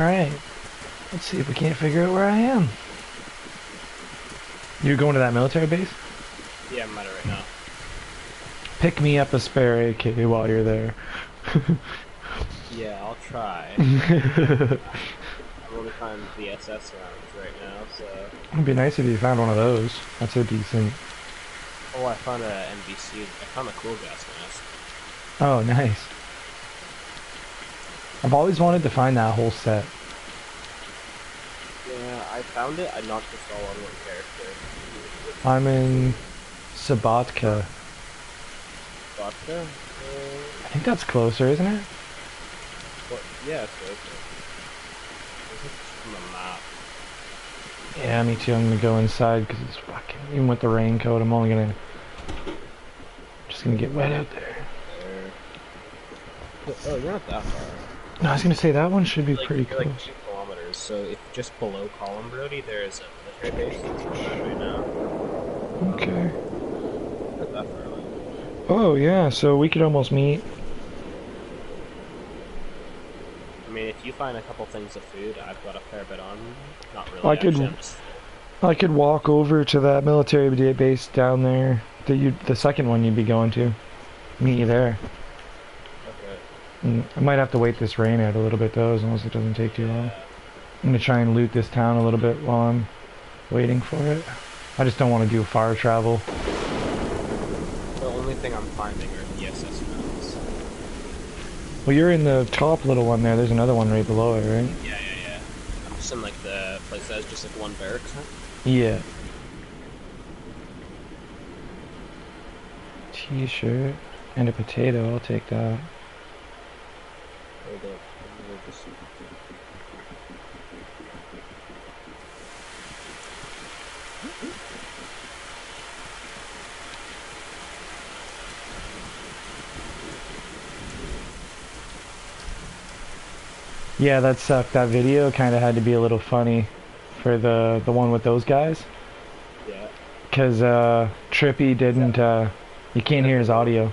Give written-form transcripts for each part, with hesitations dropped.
Alright, let's see if we can't figure out where I am. You're going to that military base? Yeah, I'm at it right now. Pick me up a spare AK while you're there. Yeah, I'll try. I'm only finding the SS rounds right now, so... It'd be nice if you found one of those. That's a decent... Oh, I found a NBC. I found a cool gas mask. Oh, nice. I've always wanted to find that whole set. Yeah, I found it. I knocked this all on one character. I'm in Sabatka. Vodka? I think that's closer, isn't it? What? Yeah, it's right there. Is it from the map? Yeah, me too. I'm gonna go inside because it's fucking... Even with the raincoat, I'm only gonna... Just gonna get wet out there. Oh, you're not that far. No, I was gonna say that one should be pretty you're close. like 2 kilometers, so if just below Column Brody, there is a military base right now. Okay. Not that far away. Oh yeah, so we could almost meet. I mean, if you find a couple things of food, I've got a fair bit on me. Not really. I could walk over to that military base down there. The second one you'd be going to. Meet you there. Okay. I might have to wait this rain out a little bit though, as long as it doesn't take too long. I'm gonna try and loot this town a little bit while I'm waiting for it. I just don't want to do far travel. The only thing I'm finding are the SS rounds. Well, you're in the top little one there. There's another one right below it, right? Yeah. I'm just in like the place that has just like one barracks. Huh? Yeah. T-shirt and a potato. I'll take that. Hold up. Just... Yeah, that sucked. That video kind of had to be a little funny for the one with those guys. Yeah. Because Trippy didn't, you can't hear his audio.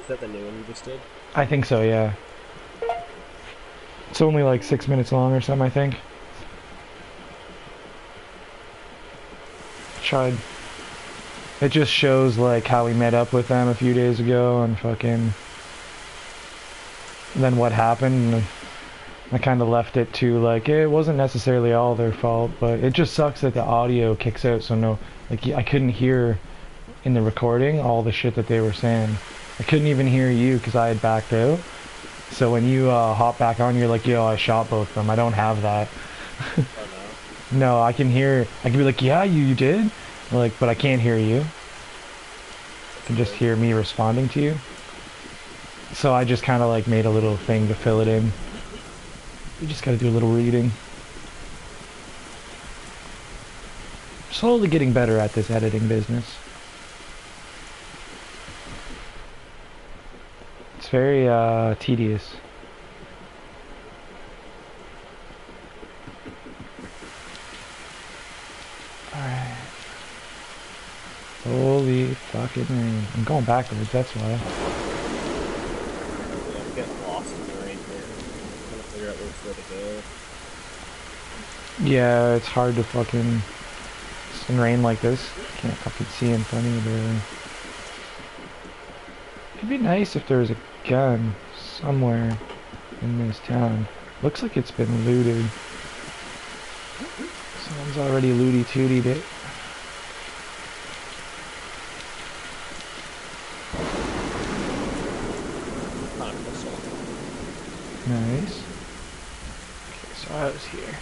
Is that the new one you just did? I think so, yeah. It's only like 6 minutes long or something, I think. Tried. It just shows like how we met up with them a few days ago and fucking... then what happened. And I kind of left it to like, it wasn't necessarily all their fault, but it just sucks that the audio kicks out, so no, like I couldn't hear in the recording all the shit that they were saying. I couldn't even hear you because I had backed out. So when you hop back on, you're like, yo, I shot both of them. I don't have that. Oh no. No, I can hear, I can be like, yeah, you did? Like, but I can't hear you. I can just hear me responding to you. So I just kind of like made a little thing to fill it in. You just gotta do a little reading. Slowly getting better at this editing business. It's very tedious. Alright. Holy fucking rain. I'm going backwards, that's why. Yeah, I'm getting lost in the rain here. I'm trying to figure out where to go. Yeah, it's hard to fucking... in rain like this. Can't fucking see in front of you barely. It'd be nice if there was a gun somewhere in this town. Looks like it's been looted. Someone's already looty-tootied it. Nice. Okay, so I was here.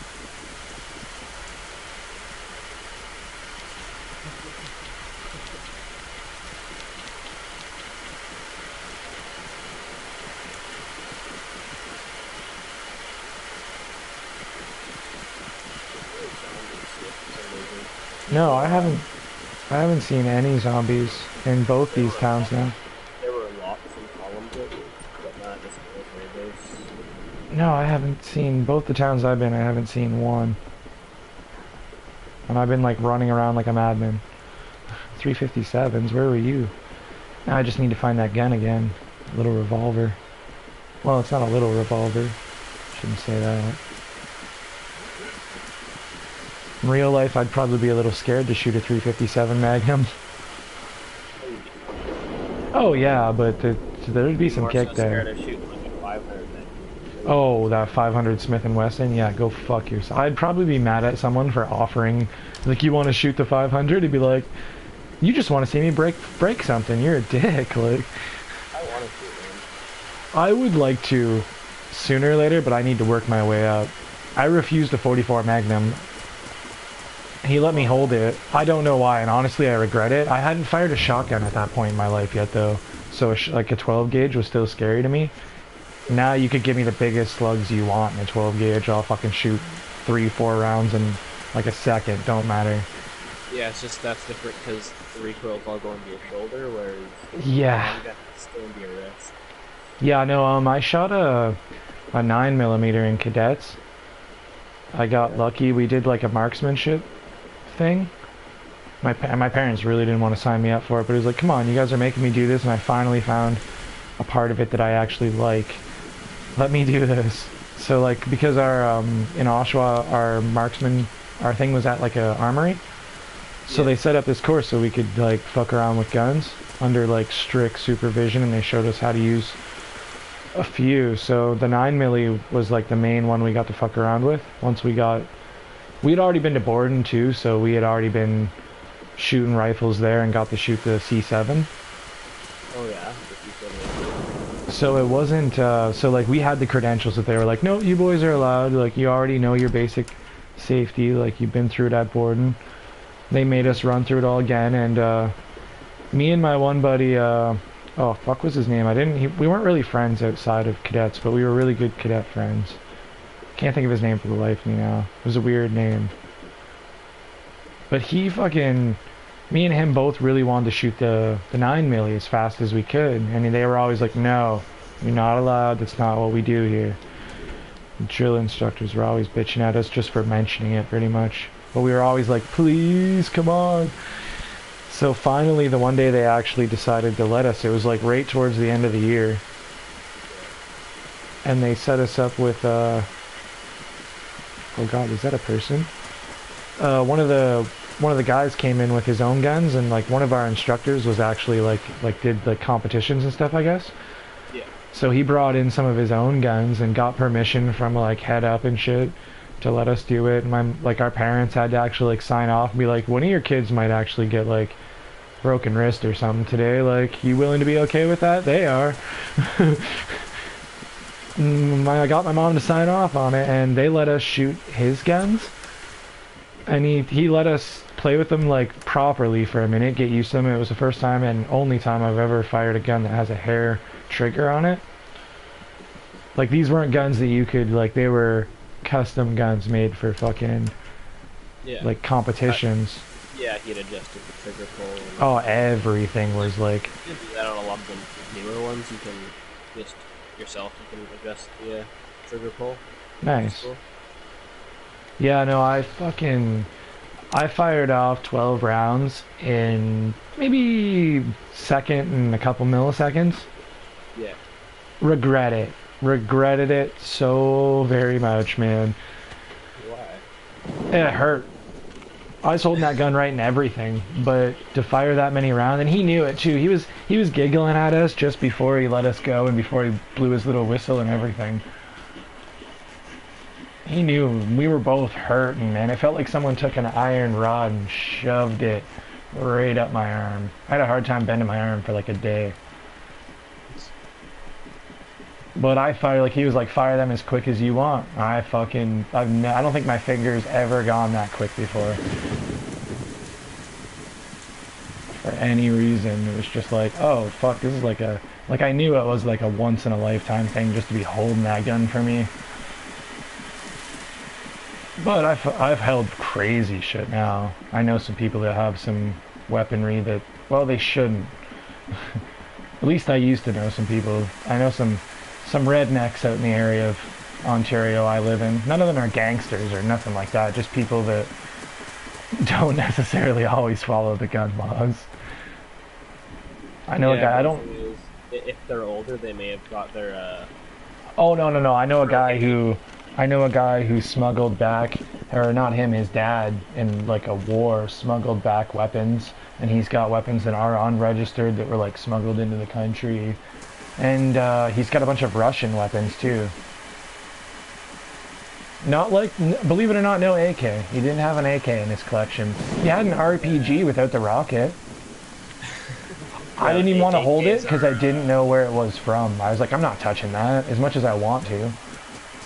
No, I haven't seen any zombies in both these towns now. There were lots in Column Brody, but not this military base. No, I haven't seen both the towns I've been. I haven't seen one, and I've been like running around like a madman. 357s. Where were you? Now I just need to find that gun again. Little revolver. Well, it's not a little revolver. Shouldn't say that. In real life, I'd probably be a little scared to shoot a 357 Magnum. Oh, you'd be fine. Oh yeah, but there'd You'd be be some more kick so there. scared of shooting like a 500 than a 3. Oh, that 500 Smith& and Wesson? Yeah, go fuck yourself. I'd probably be mad at someone for offering, like, you want to shoot the 500? He'd be like, you just want to see me break something. You're a dick. Like, I want to shoot one. I would like to sooner or later, but I need to work my way up. I refused a 44 Magnum. He let me hold it. I don't know why, and honestly, I regret it. I hadn't fired a shotgun at that point in my life yet, though. So, like, a 12 gauge was still scary to me. Now you could give me the biggest slugs you want in a 12 gauge. I'll fucking shoot 3-4 rounds in like a second. Don't matter. Yeah, it's just that's different because the recoil's all going to your shoulder, whereas Yeah. long gun is still into your wrist. Yeah, no, I shot a 9mm in cadets. I got lucky. We did like a marksmanship thing. My parents really didn't want to sign me up for it, but it was like, come on, you guys are making me do this, and I finally found a part of it that I actually like. Let me do this. So like, because our in Oshawa, our thing was at like a armory, so they set up this course so we could like fuck around with guns under like strict supervision, and they showed us how to use a few. So the 9mm was like the main one we got to fuck around with. We'd already been to Borden too, so we had already been shooting rifles there and got to shoot the C7. Oh yeah, if you said it. So it wasn't, so like we had the credentials that they were like, no, you boys are allowed, like you already know your basic safety, like you've been through it at Borden. They made us run through it all again, and me and my one buddy, oh fuck was his name? We weren't really friends outside of cadets, but we were really good cadet friends. Can't think of his name for the life of me now. It was a weird name. But he fucking, me and him both really wanted to shoot the 9mm as fast as we could, and they were always like, no, you're not allowed, that's not what we do here. The drill instructors were always bitching at us just for mentioning it, pretty much. But we were always like, please, come on. So finally, the one day they actually decided to let us, it was like right towards the end of the year. And they set us up with, oh god, is that a person? One of the guys came in with his own guns, and like one of our instructors was actually like did like competitions and stuff, I guess. Yeah. So he brought in some of his own guns and got permission from like head up and shit to let us do it. And our parents had to actually like sign off and be like, one of your kids might actually get like broken wrist or something today. Like, you willing to be okay with that? They are. I got my mom to sign off on it, and they let us shoot his guns. And he let us play with them like properly for a minute, get used to them. It was the first time and only time I've ever fired a gun that has a hair trigger on it. Like, these weren't guns that you could, like, they were custom guns made for fucking, like, competitions. Yeah, he'd adjusted the trigger pull. Oh, everything was like... You can do that on a lot of the newer ones. You can just, yourself, you can adjust the trigger pull. Nice. Cool. Yeah, no, I fired off 12 rounds in maybe second and a couple milliseconds. Yeah. Regretted it so very much, man. Why? It hurt. I was holding that gun right and everything, but to fire that many rounds, and he knew it too. He was giggling at us just before he let us go and before he blew his little whistle and everything. He knew we were both hurting, man. It felt like someone took an iron rod and shoved it right up my arm. I had a hard time bending my arm for like a day. But I fired, like, he was like, fire them as quick as you want. I don't think my fingers ever gone that quick before. For any reason, it was just like, oh, fuck, this is like I knew it was like a once in a lifetime thing just to be holding that gun for me. But I've held crazy shit now. I know some people that have some weaponry that, well, they shouldn't. At least I used to know some people. I know some rednecks out in the area of Ontario I live in. None of them are gangsters or nothing like that. Just people that don't necessarily always follow the gun laws. I know a guy. I don't. If they're older, they may have got their. Oh no. I know a guy who smuggled back or not him, his dad in like a war smuggled back weapons, and he's got weapons that are unregistered that were like smuggled into the country, and he's got a bunch of Russian weapons too. Not like, believe it or not, no AK. He didn't have an AK in his collection. He had an RPG without the rocket. I didn't even want to hold it because I didn't know where it was from. I was like, I'm not touching that as much as I want to.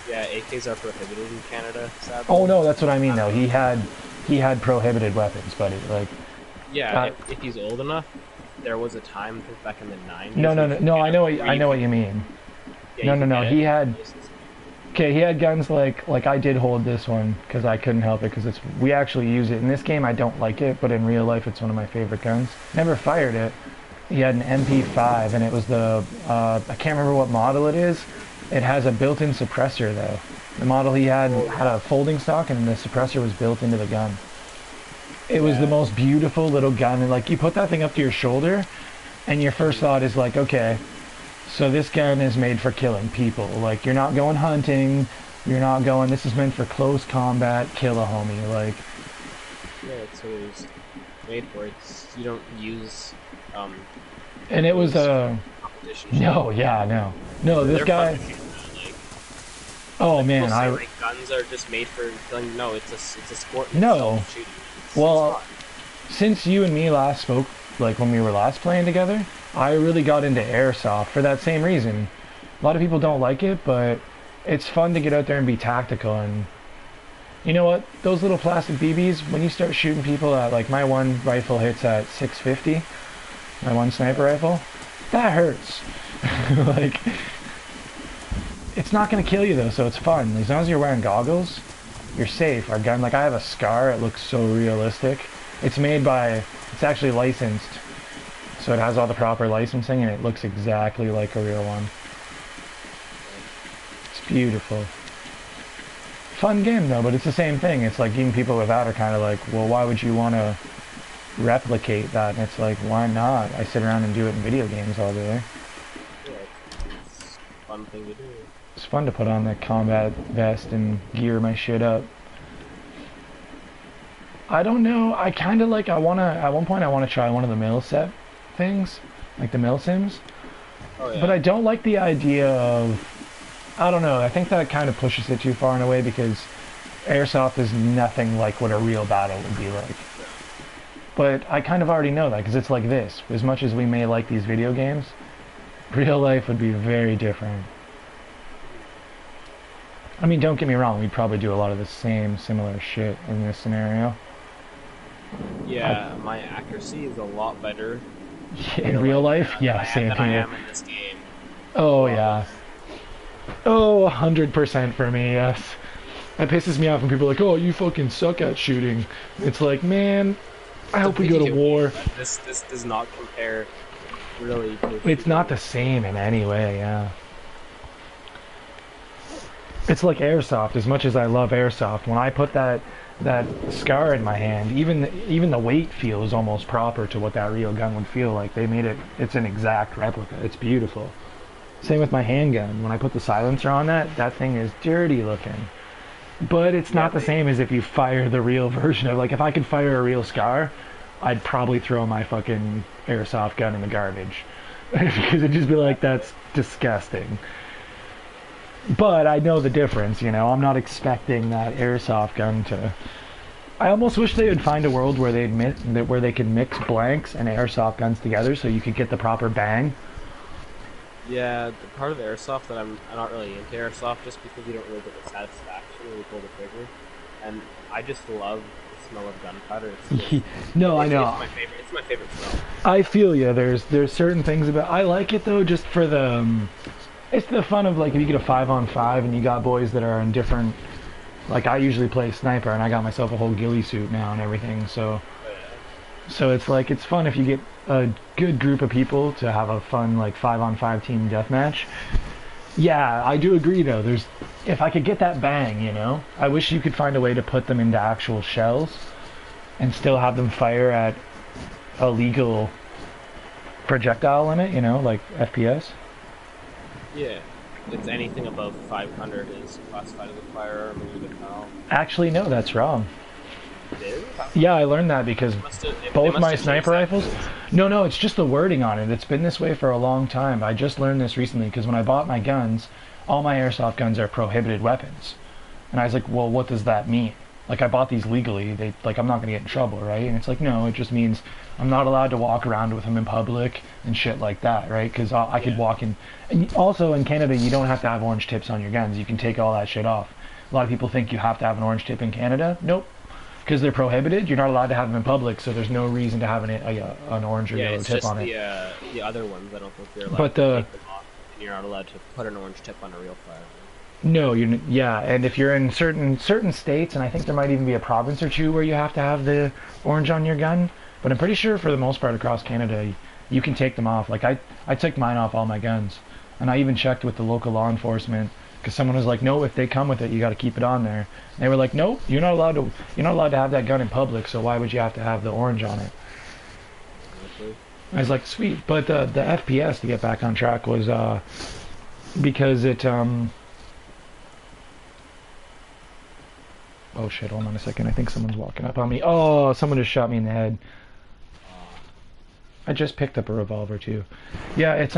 Yeah, AKs are prohibited in Canada, sadly. Oh no, that's what I mean though. He had prohibited weapons, buddy. Like, yeah, if he's old enough, there was a time back in the 90s. No. I know what you mean. Yeah, No. He had. Okay, he had guns like I did hold this one because I couldn't help it because we actually use it in this game. I don't like it, but in real life, it's one of my favorite guns. Never fired it. He had an MP5, and it was the I can't remember what model it is. It has a built-in suppressor though. The model he had a folding stock, and the suppressor was built into the gun. It was the most beautiful little gun, and like you put that thing up to your shoulder, and your first thought is like, okay, so this gun is made for killing people. Like you're not going hunting, you're not going. This is meant for close combat, kill a homie. Like yeah, it's what it's made for. You don't use and it was no, yeah, no. This guy. Oh man, like guns are just made for killing. No, it's a sport. No. Well, it's since you and me last spoke, like when we were last playing together, I really got into airsoft for that same reason. A lot of people don't like it, but it's fun to get out there and be tactical. And you know what? Those little plastic BBs, when you start shooting people at, like my one rifle hits at 650, my one sniper rifle, that hurts. Like, it's not going to kill you though, so it's fun. As long as you're wearing goggles, you're safe. Our gun, like I have a Scar, it looks so realistic. It's actually licensed. So it has all the proper licensing and it looks exactly like a real one. It's beautiful. Fun game though, but it's the same thing. It's like even people without are kind of like, well, why would you want to replicate that? And it's like, why not? I sit around and do it in video games all day. Yeah, it's a fun thing to do. It's fun to put on the combat vest and gear my shit up. I don't know. I kind of like, at one point I want to try one of the mill set things, like the mill sims. Oh, yeah. But I don't like the idea of, I don't know, I think that kind of pushes it too far in a way because airsoft is nothing like what a real battle would be like. But I kind of already know that because it's like this. As much as we may like these video games, real life would be very different. I mean, don't get me wrong, we'd probably do a lot of the same similar shit in this scenario. Yeah, my accuracy is a lot better in real life? Yeah, same than thing. I am in this game. Oh, yeah. Oh, 100% for me, yes. That pisses me off when people are like, oh, you fucking suck at shooting. It's like, man, I hope we go to war. This does not compare really to... It's not the same in any way, yeah. It's like airsoft. As much as I love airsoft, when I put that Scar in my hand, even the weight feels almost proper to what that real gun would feel like. They made it, it's an exact replica. It's beautiful. Same with my handgun. When I put the silencer on that thing is dirty looking. But it's not the same as if you fire the real version of, like, if I could fire a real Scar, I'd probably throw my fucking airsoft gun in the garbage. Because it'd just be like, that's disgusting. But I know the difference, you know. I'm not expecting that airsoft gun to... I almost wish they would find a world where they could mix blanks and airsoft guns together so you could get the proper bang. Yeah, the part of airsoft that I'm not really into airsoft just because you don't really get the satisfaction when you pull the trigger. And I just love the smell of gunpowder. No, I know. It's my favorite smell. I feel you. There's certain things about... I like it though, just for the... it's the fun of, like, if you get a 5-on-5 and you got boys that are in different... Like, I usually play sniper and I got myself a whole ghillie suit now and everything, so... So it's like, it's fun if you get a good group of people to have a fun, like, 5-on-5 team deathmatch. Yeah, I do agree though. If I could get that bang, you know? I wish you could find a way to put them into actual shells and still have them fire at a legal projectile limit, you know, like FPS. Yeah, it's anything above 500 is classified as a firearm and you can tell. Actually, no, that's wrong. It is? Yeah, I learned that because They both must my have changed sniper that rifles. because No, it's just the wording on it. It's been this way for a long time. I just learned this recently because when I bought my guns, all my airsoft guns are prohibited weapons. And I was like, well, what does that mean? Like, I bought these legally. They like, I'm not gonna get in trouble, right? And it's like, no, it just means I'm not allowed to walk around with them in public and shit like that, right? Because I could yeah, walk in. And also in Canada, you don't have to have orange tips on your guns. You can take all that shit off. A lot of people think you have to have an orange tip in Canada. Nope, because they're prohibited. You're not allowed to have them in public, so there's no reason to have an orange or yeah. yellow It's tip just on it. the other ones. I don't think you're allowed But to the take them off, and you're not allowed to put an orange tip on a real firearm. no, you yeah, and if you're in certain states, and I think there might even be a province or two where you have to have the orange on your gun. But I'm pretty sure for the most part across Canada, you can take them off. Like I took mine off all my guns, and I even checked with the local law enforcement because someone was like, no, if they come with it, you got to keep it on there. And they were like, no, you're not allowed to have that gun in public. So why would you have to have the orange on it? Honestly. I was like, sweet. But the FPS to get back on track was because it oh shit, hold on a second. I think someone's walking up on me. Oh, someone just shot me in the head. I just picked up a revolver too. Yeah, it's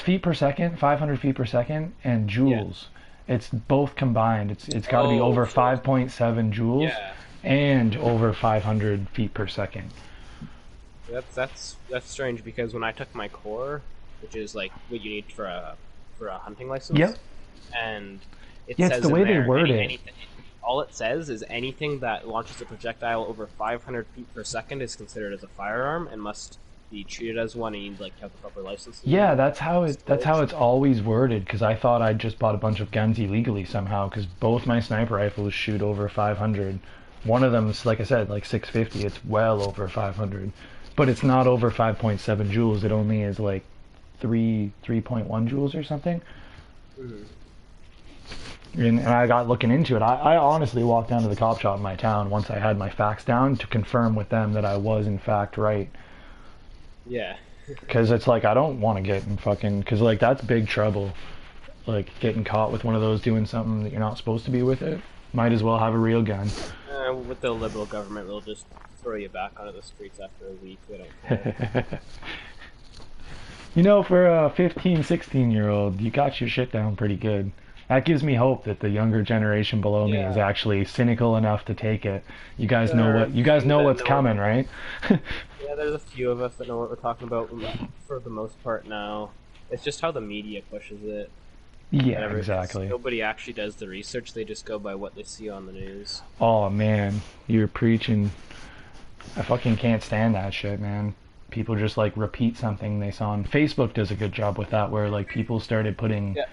feet per second, 500 feet per second, and Yeah. joules. It's both combined. It's got to be over So 5.7 joules yeah, and over 500 feet per second. that's strange because when I took my core, which is like what you need for a hunting license, Yep. and it Yeah, it's says the in way they there word it. anything. All it says is anything that launches a projectile over 500 feet per second is considered as a firearm and must be treated as one. And you like have the proper license. Yeah, that's how Storage. it's always worded. Because I thought I'd just bought a bunch of guns illegally somehow. Because both my sniper rifles shoot over 500. One of them's like I said, like 650. It's well over 500, but it's not over 5.7 joules. It only is like 3.1 joules or something. Mhm. And I got looking into it. I honestly walked down to the cop shop in my town once I had my facts down to confirm with them that I was in fact right. Yeah. Because it's like I don't want to get in fucking because like that's big trouble. Like getting caught with one of those doing something that you're not supposed to be with it. Might as well have a real gun. With the liberal government, they'll just throw you back onto the streets after a week. They don't care. You know, for a 15, 16-year-old, you got your shit down pretty good. That gives me hope that the younger generation below me is Yeah. actually cynical enough to take it. You guys know There are what a you guys few know that what's know coming, right? Yeah, there's a few of us that know what we're talking about for the most part now. It's just how the media pushes it. Yeah, Whatever. exactly. Nobody actually does the research. They just go by what they see on the news. Oh man, you're preaching. I fucking can't stand that shit, man. People just like repeat something they saw on Facebook does a good job with that where like people started putting Yeah.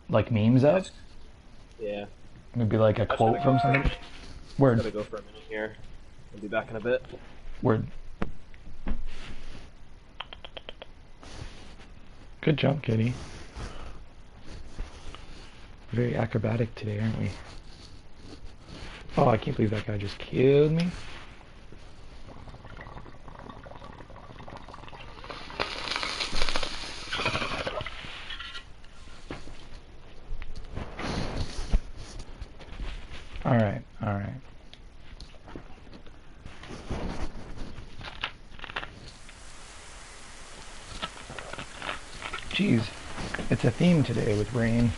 like memes up. Yeah. It'd be like a That's quote gotta from go. something. Gotta Word. go for a minute here. I'll be back in a bit. Word. Good jump, kitty. Very acrobatic today, aren't we? Oh, I can't believe that guy just killed me. Alright, alright. Jeez, it's a theme today with rain.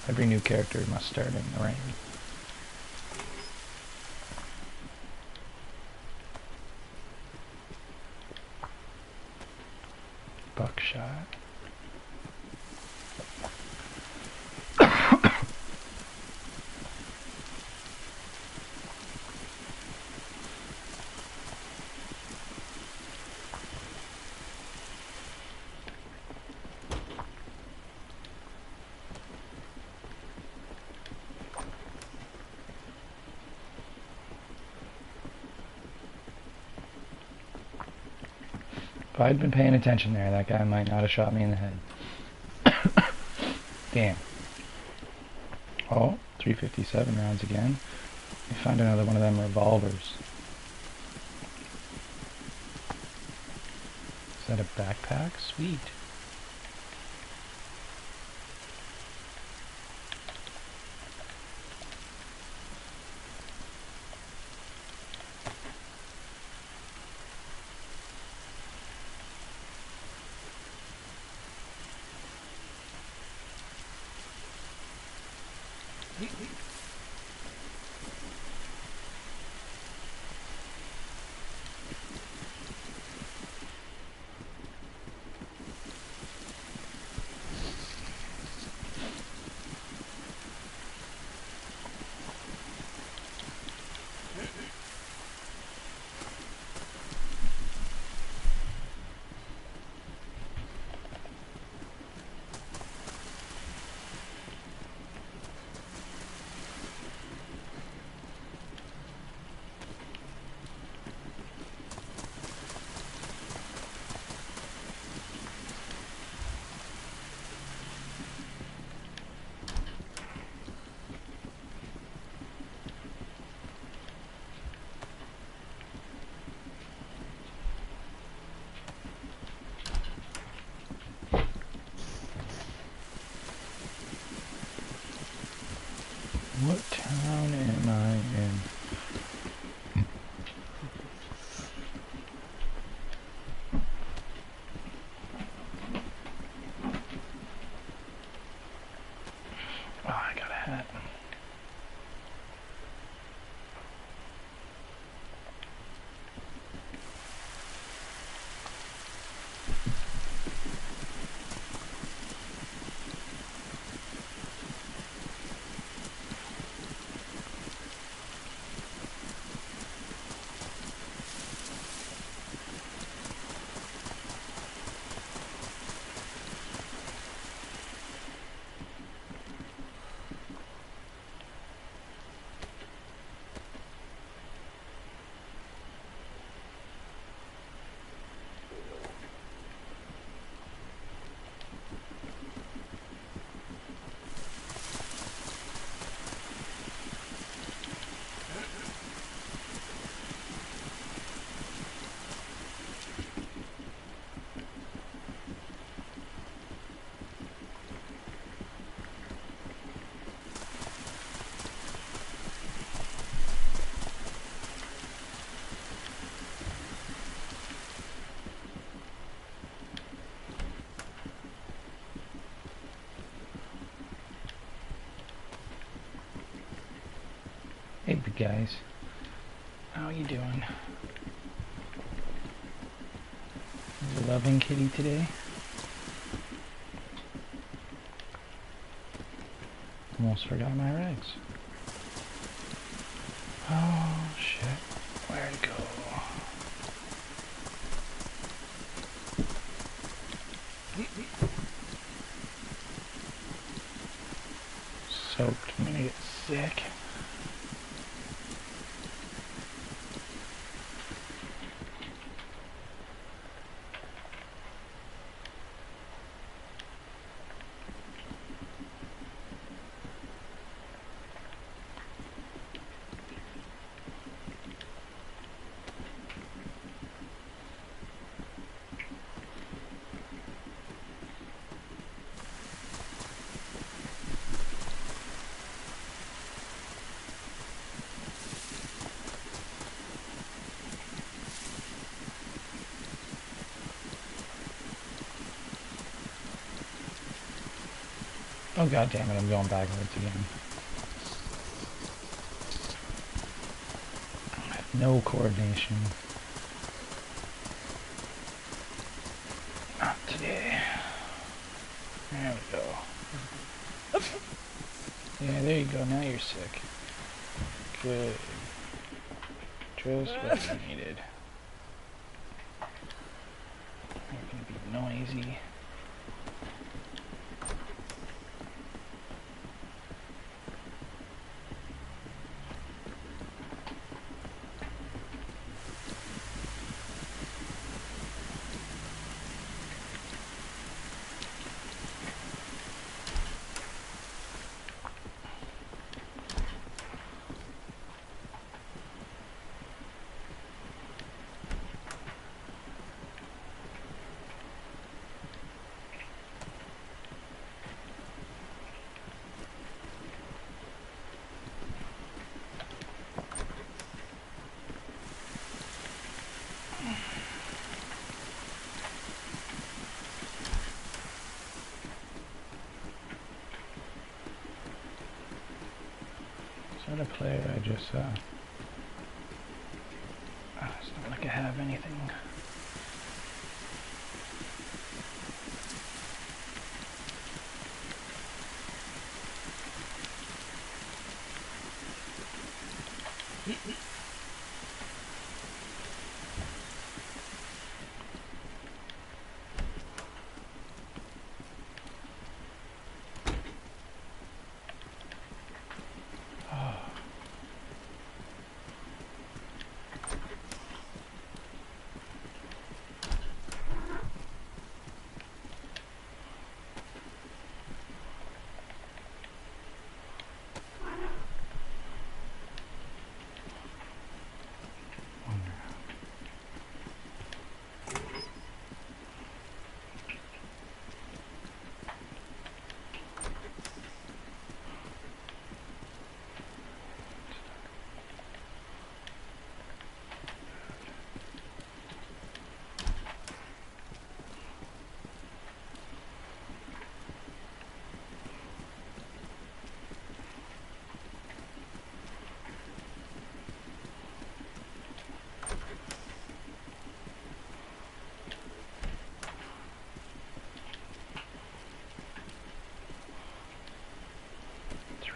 Every new character must start in the rain. Buckshot. If I'd been paying attention there, that guy might not have shot me in the head. Damn. Oh, 357 rounds again. We found another one of them revolvers. Is that a backpack? Sweet. What town am I in? Oh, I got a hat. Hey, big guys. How you doing? You loving kitty today? Almost forgot my rags. Oh, shit. Where'd it go? Soaked. I'm gonna get sick. Oh, god damn it, I'm going backwards again. I have no coordination. Not today. There we go. Yeah, there you go, now you're sick. Good. Just what you needed. You're gonna be noisy. Not a player, I just don't like I have anything.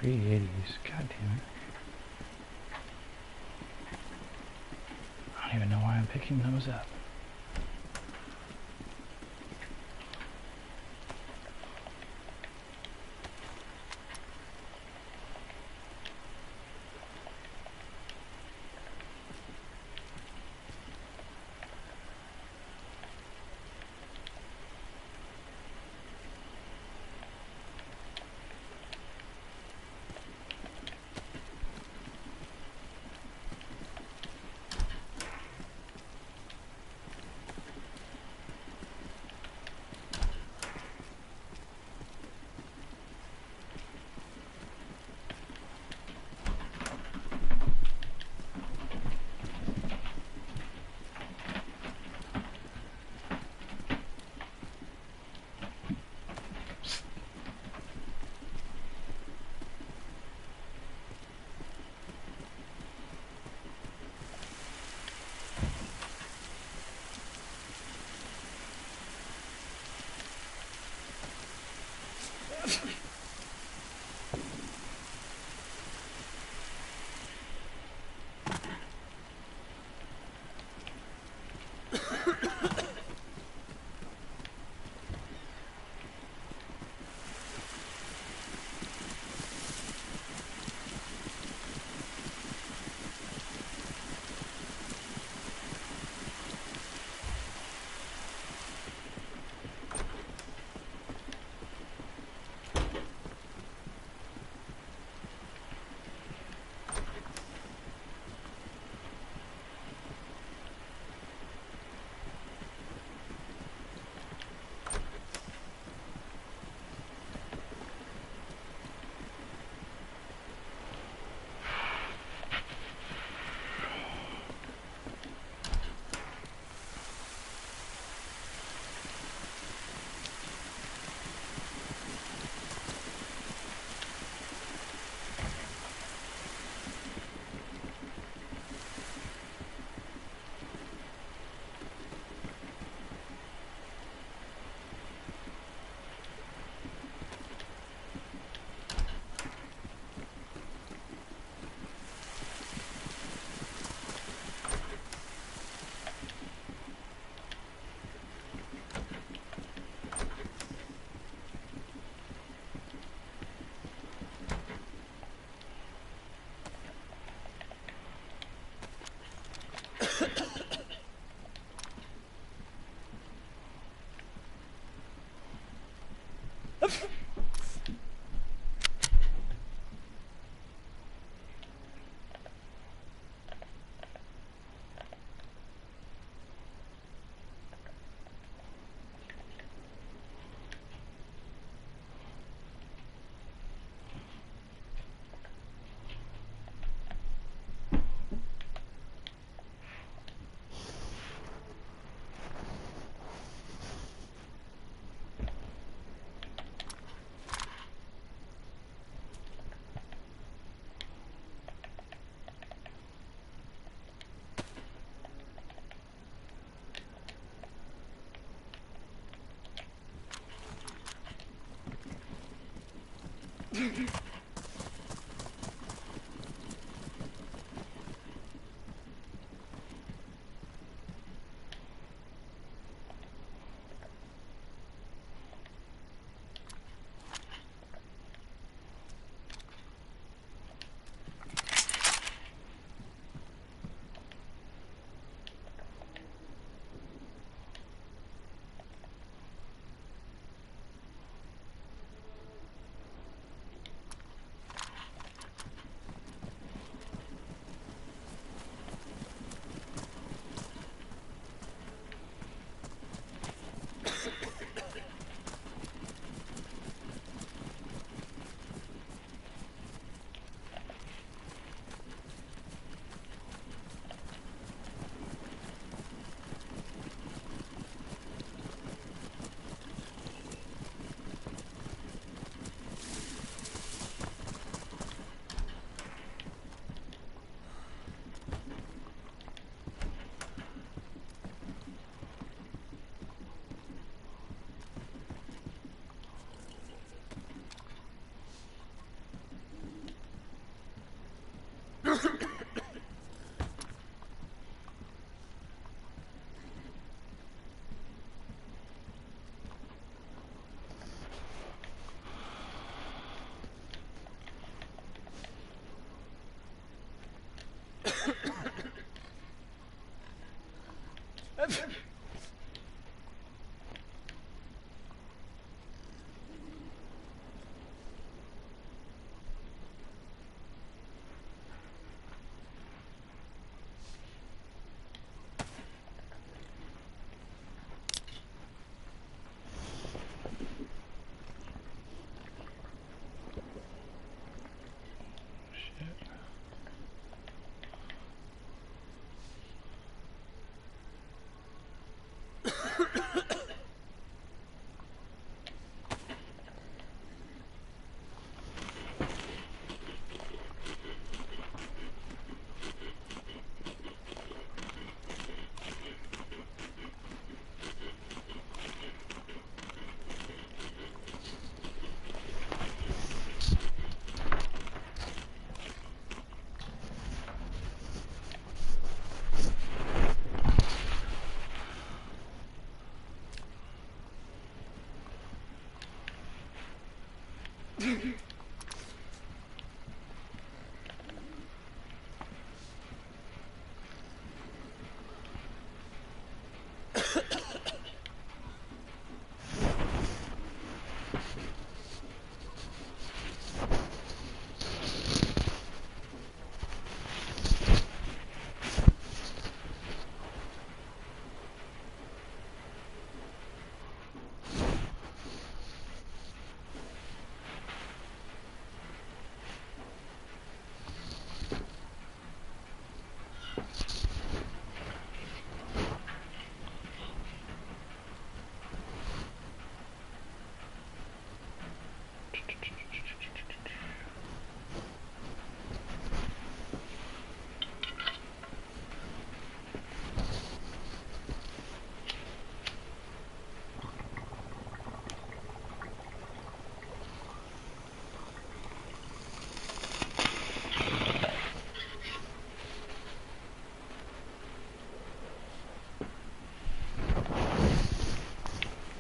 .380s, god damn it. I don't even know why I'm picking those up.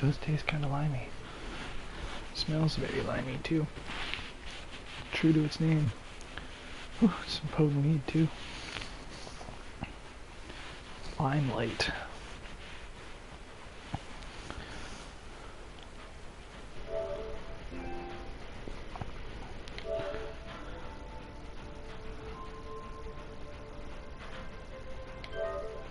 Does taste kind of limey. Smells very limey too. True to its name. Ooh, some potent weed too. Lime light.